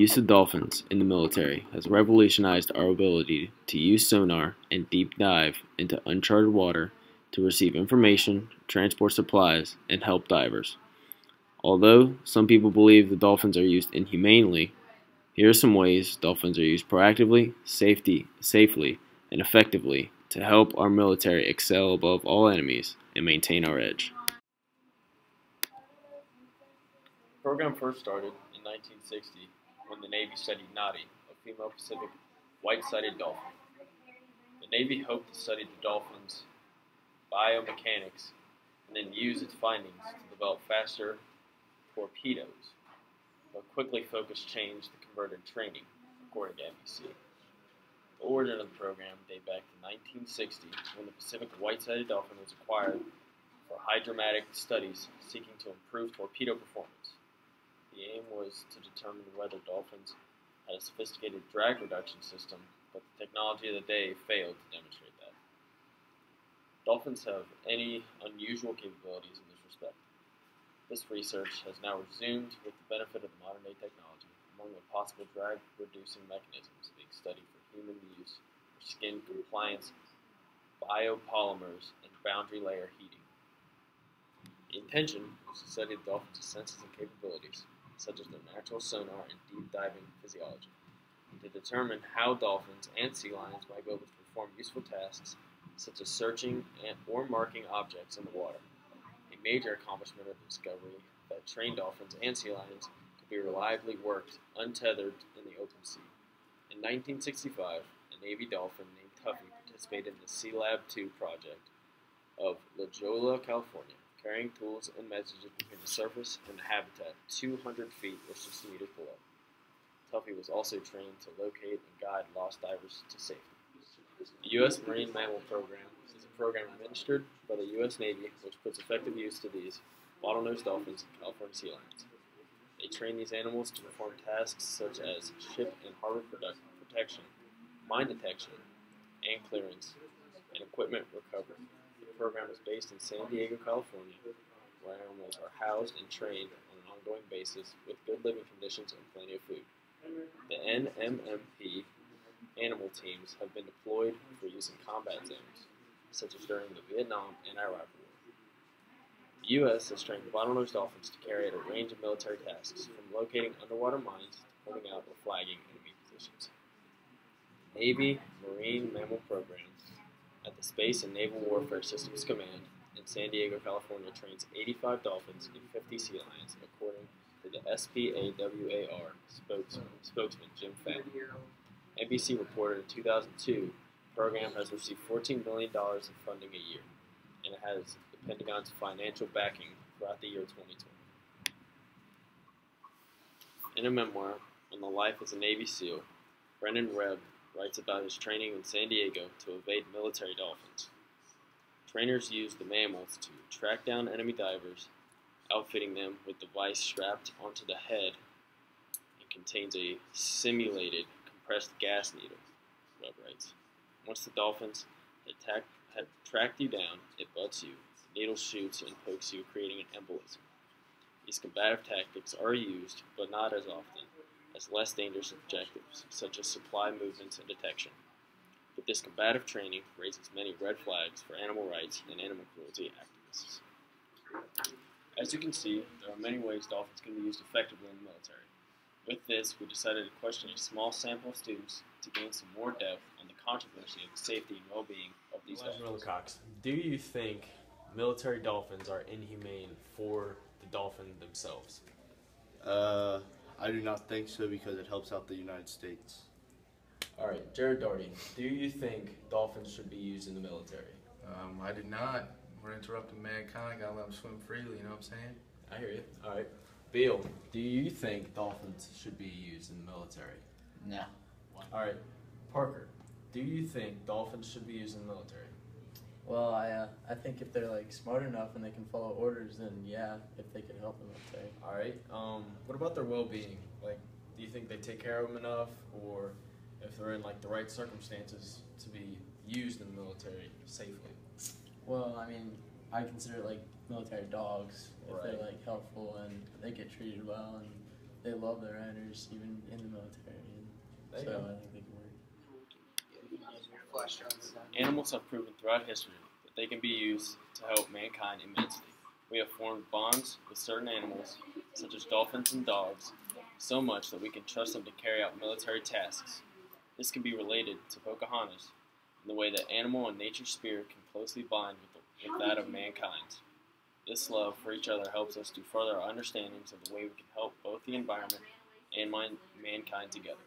use of dolphins in the military has revolutionized our ability to use sonar and deep dive into uncharted water to receive information, transport supplies, and help divers. Although some people believe the dolphins are used inhumanely, here are some ways dolphins are used proactively, safely, and effectively to help our military excel above all enemies and maintain our edge. The program first started in 1960 when the Navy studied Noddy, a female Pacific white-sided dolphin. The Navy hoped to study the dolphin's biomechanics and then use its findings to develop faster torpedoes, but quickly focus changed to converted training, according to NBC. The origin of the program dates back to 1960 when the Pacific white-sided dolphin was acquired for hydromatic studies seeking to improve torpedo performance. The aim was to determine whether dolphins had a sophisticated drag reduction system, but the technology of the day failed to demonstrate that. Dolphins have any unusual capabilities in this respect. This research has now resumed with the benefit of the modern-day technology. Among the possible drag-reducing mechanisms being studied for human use are skin compliance, biopolymers, and boundary layer heating. The intention was to study the dolphins' senses and capabilities, such as their natural sonar and deep diving physiology, and to determine how dolphins and sea lions might be able to perform useful tasks such as searching or marking objects in the water. A major accomplishment of the discovery that trained dolphins and sea lions could be reliably worked untethered in the open sea. In 1965, a Navy dolphin named Tuffy participated in the Sea Lab 2 project of La Jolla, California, carrying tools and messages between the surface and the habitat 200 feet or 60 meters below. Tuffy was also trained to locate and guide lost divers to safety. The U.S. Marine Mammal Program is a program administered by the U.S. Navy which puts effective use to these bottlenose dolphins and California sea lions. They train these animals to perform tasks such as ship and harbor protection, mine detection and clearance, and equipment recovery. The program is based in San Diego, California, where animals are housed and trained on an ongoing basis with good living conditions and plenty of food. The NMMP animal teams have been deployed for use in combat zones, such as during the Vietnam and Iraq War. The U.S. has trained bottlenose dolphins to carry out a range of military tasks, from locating underwater mines to pointing out or flagging enemy positions. Navy Marine Mammal Program at the Space and Naval Warfare Systems Command in San Diego, California trains 85 dolphins and 50 sea lions, according to the SPAWAR spokesman Jim Fenn. NBC reported in 2002 the program has received $14 million in funding a year, and it has the Pentagon's financial backing throughout the year 2020. In a memoir on the life as a Navy SEAL, Brendan Rebb writes about his training in San Diego to evade military dolphins. Trainers used the mammals to track down enemy divers, outfitting them with a device strapped onto the head and contains a simulated compressed gas needle, Webb writes. Once the dolphins had tracked you down, it butts you. The needle shoots and pokes you, creating an embolism. These combative tactics are used, but not as often, as less dangerous objectives, such as supply movements and detection. But this combative training raises many red flags for animal rights and animal cruelty activists. As you can see, there are many ways dolphins can be used effectively in the military. With this, we decided to question a small sample of students to gain some more depth on the controversy of the safety and well-being of these dolphins. Wilcox, do you think military dolphins are inhumane for the dolphin themselves? I do not think so because it helps out the United States. All right, Jared Darty, do you think dolphins should be used in the military? I do not. We're interrupting mankind. Gotta let them swim freely. You know what I'm saying? I hear you. All right, Bill, do you think dolphins should be used in the military? No. All right, Parker, do you think dolphins should be used in the military? Well, I think if they're like smart enough and they can follow orders, then yeah, if they can help the military. All right. What about their well-being? Like, do you think they take care of them enough, or if they're in like the right circumstances to be used in the military safely? Well, I mean, I consider like military dogs if Right. they're like helpful and they get treated well and they love their owners, even in the military. There you So go. I think they can work. Animals have proven throughout history that they can be used to help mankind immensely. We have formed bonds with certain animals, such as dolphins and dogs, so much that we can trust them to carry out military tasks. This can be related to Pocahontas in the way that animal and nature spirit can closely bind with that of mankind. This love for each other helps us to further our understandings of the way we can help both the environment and mankind together.